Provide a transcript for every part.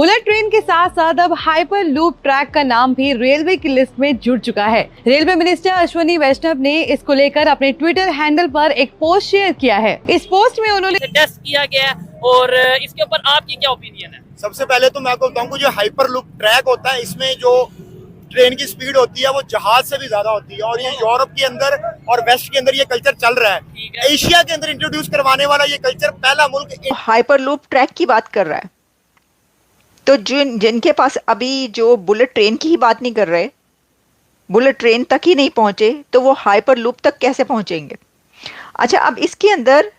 Bullet train के साथ साथ अब हाइपर लूप ट्रैक का नाम भी रेलवे की लिस्ट में जुड़ चुका है। रेलवे मिनिस्टर अश्विनी वैष्णव ने इसको लेकर अपने ट्विटर हैंडल पर एक पोस्ट शेयर किया है। इस पोस्ट में उन्होंने टेस्ट किया गया और इसके ऊपर आपकी क्या ओपिनियन है? सबसे पहले तो मैं आपको बताऊं जो हाइपर लूप ट्रैक होता है, इसमें जो ट्रेन की स्पीड होती है वो जहाज से भी ज्यादा होती है और ये यूरोप के अंदर और वेस्ट के अंदर ये कल्चर चल रहा है। एशिया के अंदर इंट्रोड्यूस करवाने वाला ये कल्चर पहला मुल्क हाइपर लूप ट्रैक की बात कर रहा है। तो जिनके पास अभी जो बुलेट ट्रेन की ही बात नहीं कर रहे, बुलेट ट्रेन तक ही नहीं पहुंचे, तो वो हाइपर लूप तक कैसे पहुंचेंगे? अच्छा, अब इसके अंदर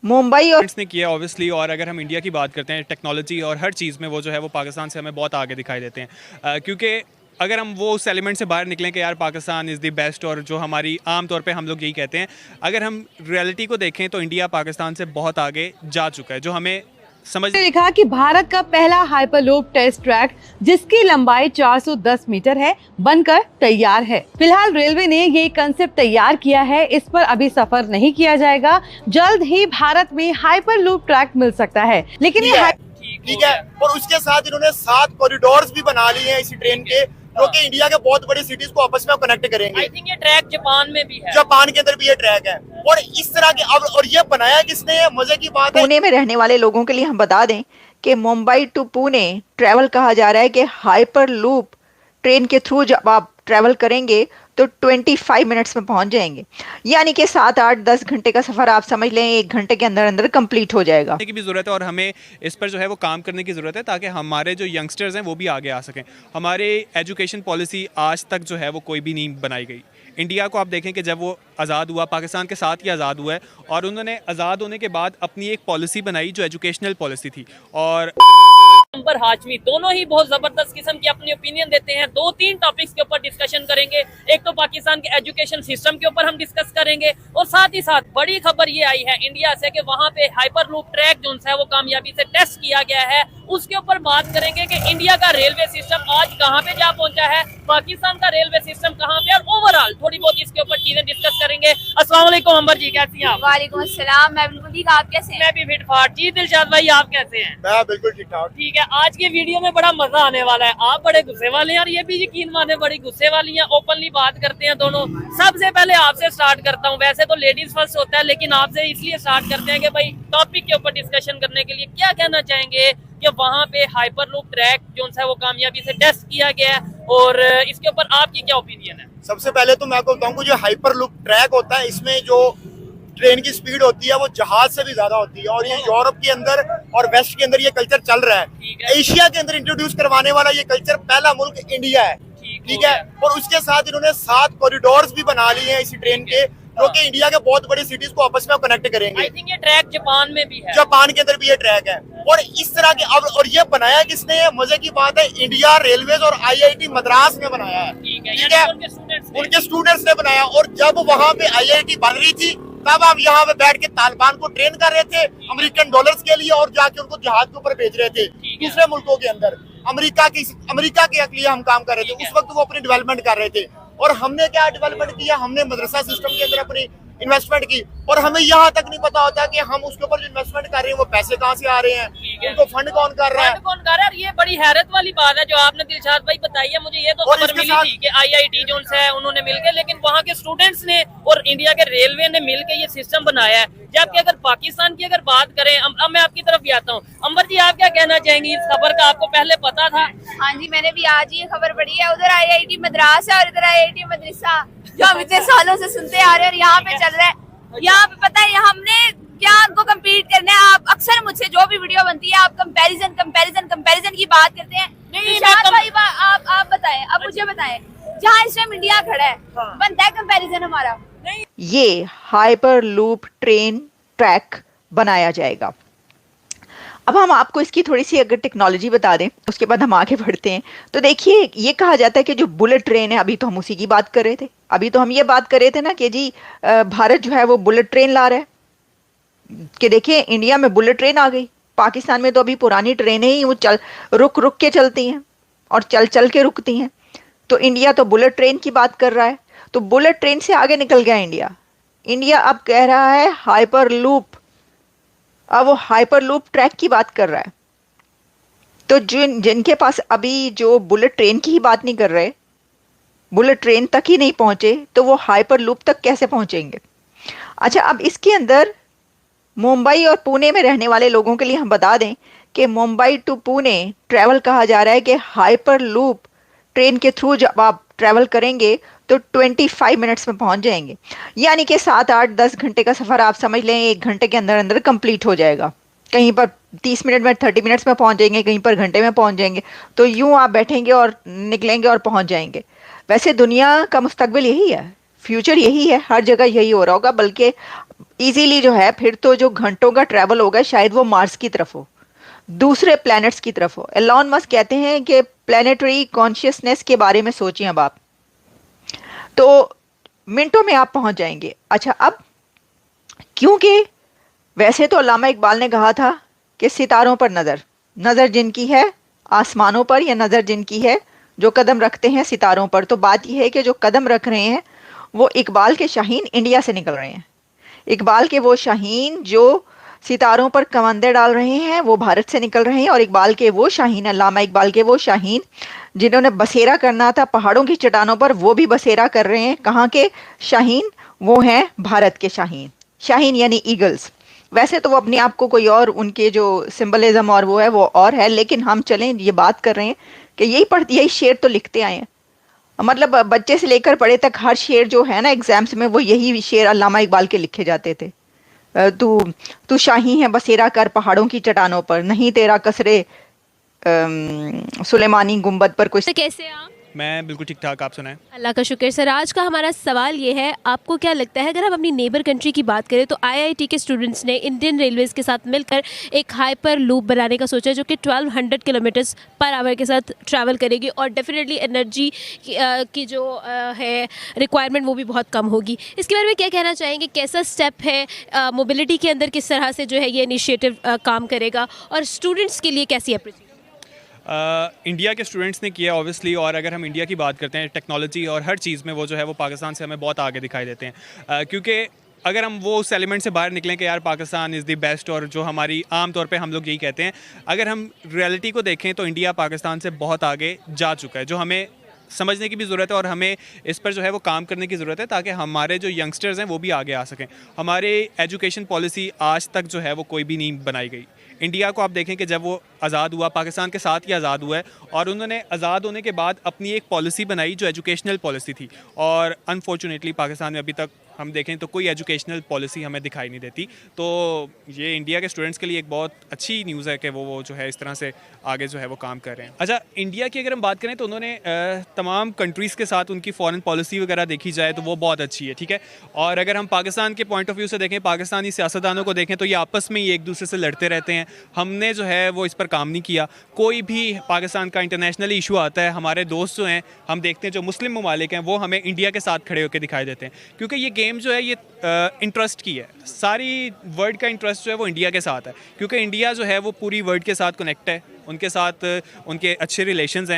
मुंबई और ने किया ऑब्वियसली, और अगर हम इंडिया की बात करते हैं टेक्नोलॉजी और हर चीज़ में वो जो है वो पाकिस्तान से हमें बहुत आगे दिखाई देते हैं। क्योंकि अगर हम वो उस एलिमेंट से बाहर निकलें कि यार पाकिस्तान इज़ द बेस्ट, और जो हमारी आम तौर पे हम लोग यही कहते हैं, अगर हम रियलिटी को देखें तो इंडिया पाकिस्तान से बहुत आगे जा चुका है। जो हमें समझ लिखा कि भारत का पहला हाइपरलूप टेस्ट ट्रैक जिसकी लंबाई 410 मीटर है बनकर तैयार है। फिलहाल रेलवे ने ये कंसेप्ट तैयार किया है, इस पर अभी सफर नहीं किया जाएगा। जल्द ही भारत में हाइपरलूप ट्रैक मिल सकता है, लेकिन ये ठीक है। और उसके साथ इन्होंने 7 कॉरिडोर्स भी बना लिए हैं इसी ट्रेन के, जो कि इंडिया के बहुत बड़ी सिटीज को आपस में कनेक्ट करेंगे। आई थिंक ये ट्रैक जापान में भी है, जापान के अंदर भी ये ट्रैक है। और इस तरह के अब और ये बनाया किसने है? मजे की बात है, पुणे में रहने वाले लोगों के लिए हम बता दें कि मुंबई टू पुणे ट्रैवल कहा जा रहा है कि हाइपर लूप ट्रेन के थ्रू जब आप ट्रैवल करेंगे तो 25 मिनट्स में पहुंच जाएंगे। यानी कि 7, 8, 10 घंटे का सफर आप समझ लें 1 घंटे के अंदर अंदर कंप्लीट हो जाएगा। की भी ज़रूरत है और हमें इस पर जो है वो काम करने की ज़रूरत है, ताकि हमारे जो यंगस्टर्स हैं वो भी आगे आ सकें। हमारे एजुकेशन पॉलिसी आज तक जो है वो कोई भी नहीं बनाई गई। इंडिया को आप देखें कि जब वो आज़ाद हुआ, पाकिस्तान के साथ ही आज़ाद हुआ है, और उन्होंने आज़ाद होने के बाद अपनी एक पॉलिसी बनाई जो एजुकेशनल पॉलिसी थी। और अंबर हाशमी दोनों ही बहुत जबरदस्त किस्म की अपनी ओपिनियन देते हैं। 2-3 टॉपिक्स के ऊपर डिस्कशन करेंगे। एक तो पाकिस्तान के एजुकेशन सिस्टम के ऊपर हम डिस्कस करेंगे, और साथ ही साथ बड़ी खबर ये आई है इंडिया से कि वहां पे हाइपर लूप ट्रैक जो है वो कामयाबी से टेस्ट किया गया है। उसके ऊपर बात करेंगे कि इंडिया का रेलवे सिस्टम आज कहाँ पे जा पहुंचा है, पाकिस्तान का रेलवे सिस्टम कहाँ पे, और ओवरऑल थोड़ी बहुत इसके ऊपर चीजें डिस्कस करेंगे। अस्सलाम वालेकुम अंबर जी, कैसी हैं आप? वालेकुम अस्सलाम, मैं बिल्कुल ठीक, आप कैसे हैं? मैं भी फिट फाट। जी दिलशाद भाई, आप कैसे हैं? मैं बिल्कुल ठीक ठाक। ठीक है, आज के वीडियो में बड़ा मजा आने वाला है। आप बड़े गुस्से वाले हैं और ये भी यकीन माने बड़ी गुस्से वाली हैं। ओपनली बात करते हैं दोनों। सबसे पहले आपसे स्टार्ट करता हूँ। वैसे तो लेडीज फर्स्ट होता है, लेकिन आपसे इसलिए स्टार्ट करते हैं कि भाई टॉपिक के ऊपर डिस्कशन करने के लिए क्या कहना चाहेंगे कि वहाँ पे हाइपर लूप ट्रैक जो है वो कामयाबी से टेस्ट किया गया है, और इसके ऊपर आपकी क्या ओपिनियन है? सबसे पहले तो मैं आपको बताऊं जो हाइपर लूप ट्रैक होता है, इसमें जो ट्रेन की स्पीड होती है वो जहाज से भी ज्यादा होती है और ये यूरोप के अंदर और वेस्ट के अंदर ये कल्चर चल रहा है। एशिया के अंदर इंट्रोड्यूस करवाने वाला ये कल्चर पहला मुल्क इंडिया है। ठीक है। और उसके साथ इन्होंने 7 कॉरिडोर्स भी बना लिए हैं इसी ट्रेन के, जो कि इंडिया के बहुत बड़ी सिटीज को आपस में कनेक्ट करेंगे। आई थिंक ये ट्रैक जापान में भी है, जापान के अंदर भी ये ट्रैक है। और इस तरह के अब और ये बनाया किसने है? मजे की बात है, इंडिया रेलवेज और IIT मद्रास ने बनाया है। ठीक है, उनके स्टूडेंट्स ने बनाया। और जब वहाँ पे IIT बन रही थी तब हम यहाँ पे बैठ के तालिबान को ट्रेन कर रहे थे अमेरिकन डॉलर्स के लिए, और जाके उनको जहाज के ऊपर भेज रहे थे दूसरे मुल्कों के अंदर। अमेरिका के लिए हम काम कर रहे थे। उस वक्त वो अपनी डेवलपमेंट कर रहे थे, और हमने क्या डेवलपमेंट किया? हमने मदरसा सिस्टम के अंदर अपनी इन्वेस्टमेंट की, और हमें यहाँ तक नहीं पता होता कि हम उसके ऊपर जो इन्वेस्टमेंट कर रहे हैं वो पैसे कहाँ से आ रहे हैं, उनको फंड कौन कर रहा है। ये बड़ी हैरत वाली बात है जो आपने दिलशाद भाई बताई है। मुझे ये तो खबर मिली थी कि IIT जो है उन्होंने मिलकर, लेकिन वहाँ के स्टूडेंट्स ने और इंडिया के रेलवे ने मिलकर ये सिस्टम बनाया है। जबकि अगर पाकिस्तान की अगर बात करें, अब मैं आपकी तरफ भी आता हूँ। अंबर जी, आप क्या कहना चाहेंगी? इस खबर का आपको पहले पता था? हाँ जी, मैंने भी आज ये खबर पढ़ी है। उधर IIT मद्रास है और इधर IIT मदरसा, जो हम इतने सालों से सुनते आ रहे हैं, और यहाँ पे चल रहा है। यहाँ पे पता है हमने क्या उनको कम्पीट करना है। आप अक्सर मुझसे जो भी वीडियो बनती है आप कंपैरिजन की बात करते हैं। भाई आप बताएं, अब मुझे बताएं, जहाँ इस टाइम इंडिया खड़ा है बनता है कंपैरिजन हमारा? ये हाइपर लूप ट्रेन ट्रैक बनाया जाएगा। अब हम आपको इसकी थोड़ी सी अगर टेक्नोलॉजी बता दें, उसके बाद हम आगे बढ़ते हैं। तो देखिए, ये कहा जाता है कि जो बुलेट ट्रेन है, अभी तो हम उसी की बात कर रहे थे, अभी तो हम ये बात कर रहे थे ना कि जी भारत जो है वो बुलेट ट्रेन ला रहा है, कि देखिए इंडिया में बुलेट ट्रेन आ गई। पाकिस्तान में तो अभी पुरानी ट्रेनें ही वो रुक रुक के चलती हैं और चल चल के रुकती हैं। तो इंडिया तो बुलेट ट्रेन की बात कर रहा है, तो बुलेट ट्रेन से आगे निकल गया इंडिया अब कह रहा है हाइपर लूप। अब वो हाइपर लूप ट्रैक की बात कर रहा है। तो जिनके पास अभी जो बुलेट ट्रेन की ही बात नहीं कर रहे, बुलेट ट्रेन तक ही नहीं पहुंचे, तो वो हाइपर लूप तक कैसे पहुंचेंगे? अच्छा, अब इसके अंदर मुंबई और पुणे में रहने वाले लोगों के लिए हम बता दें कि मुंबई टू पुणे ट्रैवल कहा जा रहा है कि हाइपर लूप ट्रेन के थ्रू जब आप ट्रैवल करेंगे तो 25 मिनट्स में पहुंच जाएंगे। यानी कि 7, 8, 10 घंटे का सफ़र आप समझ लें 1 घंटे के अंदर अंदर कंप्लीट हो जाएगा। कहीं पर 30 मिनट में 30 मिनट्स में पहुंच जाएंगे, कहीं पर घंटे में पहुंच जाएंगे। तो यूं आप बैठेंगे और निकलेंगे और पहुंच जाएंगे। वैसे दुनिया का मुस्तकबिल यही है, फ्यूचर यही है, हर जगह यही हो रहा होगा। बल्कि इजीली जो है फिर तो जो घंटों का ट्रैवल होगा शायद वो मार्स की तरफ हो, दूसरे प्लैनेट्स की तरफ हो। एलॉन मस्क कहते हैं कि प्लैनेटरी कॉन्शियसनेस के बारे में सोचिए अब आप, तो मिनटों में आप पहुंच जाएंगे। अच्छा, अब क्योंकि वैसे तो अल्लामा इकबाल ने कहा था कि सितारों पर नज़र जिनकी है आसमानों पर, या नज़र जिनकी है जो कदम रखते हैं सितारों पर। तो बात यह है कि जो कदम रख रहे हैं वो इकबाल के शाहीन इंडिया से निकल रहे हैं। इकबाल के वो शाहीन जो सितारों पर कमंदे डाल रहे हैं वो भारत से निकल रहे हैं, और इकबाल के वो शाहीन, अल्लामा इकबाल के वो शाहीन जिन्होंने बसेरा करना था पहाड़ों की चट्टानों पर, वो भी बसेरा कर रहे हैं। कहाँ के शाहीन? वो हैं भारत के शाहीन। शाहीन यानी ईगल्स। वैसे तो वो अपने आप को कोई और, उनके जो सिंबलिज्म और वो है वो और है, लेकिन हम चलें ये बात कर रहे हैं कि यही शेर तो लिखते आए हैं। मतलब बच्चे से लेकर बड़े तक हर शेर जो है ना एग्जाम्स में, वो यही शेर अल्लामा इकबाल के लिखे जाते थे। तू शाही है बसेरा कर पहाड़ों की चट्टानों पर, नहीं तेरा कसरे सुलेमानी गुंबद पर कुछ। तो कैसे हैं आप? मैं बिल्कुल ठीक ठाक, आप सुनाएं। अल्लाह का शुक्र सर। आज का हमारा सवाल ये है, आपको क्या लगता है अगर हम अपनी नेबर कंट्री की बात करें तो आईआईटी के स्टूडेंट्स ने इंडियन रेलवेज़ के साथ मिलकर एक हाइपर लूप बनाने का सोचा है जो कि 1200 किलोमीटर्स पर आवर के साथ ट्रैवल करेगी, और डेफिनेटली एनर्जी की जो है रिक्वायरमेंट वो भी बहुत कम होगी। इसके बारे में क्या कहना चाहेंगे? कैसा स्टेप है मोबिलिटी के अंदर, किस तरह से जो है ये इनिशिएटिव काम करेगा, और स्टूडेंट्स के लिए कैसी अपॉर्चुनिटी? इंडिया के स्टूडेंट्स ने किया ऑब्वियसली, और अगर हम इंडिया की बात करते हैं टेक्नोलॉजी और हर चीज़ में वो जो है वो पाकिस्तान से हमें बहुत आगे दिखाई देते हैं। क्योंकि अगर हम वो उस एलिमेंट से बाहर निकलें कि यार पाकिस्तान इज़ द बेस्ट, और जो हमारी आम तौर पे हम लोग यही कहते हैं, अगर हम रियलिटी को देखें तो इंडिया पाकिस्तान से बहुत आगे जा चुका है, जो हमें समझने की भी ज़रूरत है और हमें इस पर जो है वो काम करने की ज़रूरत है ताकि हमारे जो यंगस्टर्स हैं वो भी आगे आ सकें। हमारे एजुकेशन पॉलिसी आज तक जो है वो कोई भी नहीं बनाई गई। इंडिया को आप देखें कि जब वो आज़ाद हुआ, पाकिस्तान के साथ ही आज़ाद हुआ है, और उन्होंने आज़ाद होने के बाद अपनी एक पॉलिसी बनाई जो एजुकेशनल पॉलिसी थी, और अनफॉर्चुनेटली पाकिस्तान में अभी तक हम देखें तो कोई एजुकेशनल पॉलिसी हमें दिखाई नहीं देती। तो ये इंडिया के स्टूडेंट्स के लिए एक बहुत अच्छी न्यूज़ है कि वो जो है इस तरह से आगे जो है वो काम कर रहे हैं। अच्छा, इंडिया की अगर हम बात करें तो उन्होंने तमाम कंट्रीज़ के साथ उनकी फॉरेन पॉलिसी वगैरह देखी जाए तो वो बहुत अच्छी है, ठीक है। और अगर हम पाकिस्तान के पॉइंट ऑफ व्यू से देखें, पाकिस्तानी सियासतदानों को देखें तो ये आपस में ही एक दूसरे से लड़ते रहते हैं। हमने जो है वो इस पर काम नहीं किया। कोई भी पाकिस्तान का इंटरनेशनल इशू आता है, हमारे दोस्त जो हैं, हम देखते हैं जो मुस्लिम ममालिक हैं वो हमें इंडिया के साथ खड़े होकर दिखाई देते हैं, क्योंकि ये गेम जो है ये इंटरेस्ट की है। सारी वर्ल्ड का इंटरेस्ट जो है वो इंडिया के साथ है, क्योंकि इंडिया जो है वो पूरी वर्ल्ड के साथ कनेक्ट है, उनके साथ उनके अच्छे रिलेशंस हैं।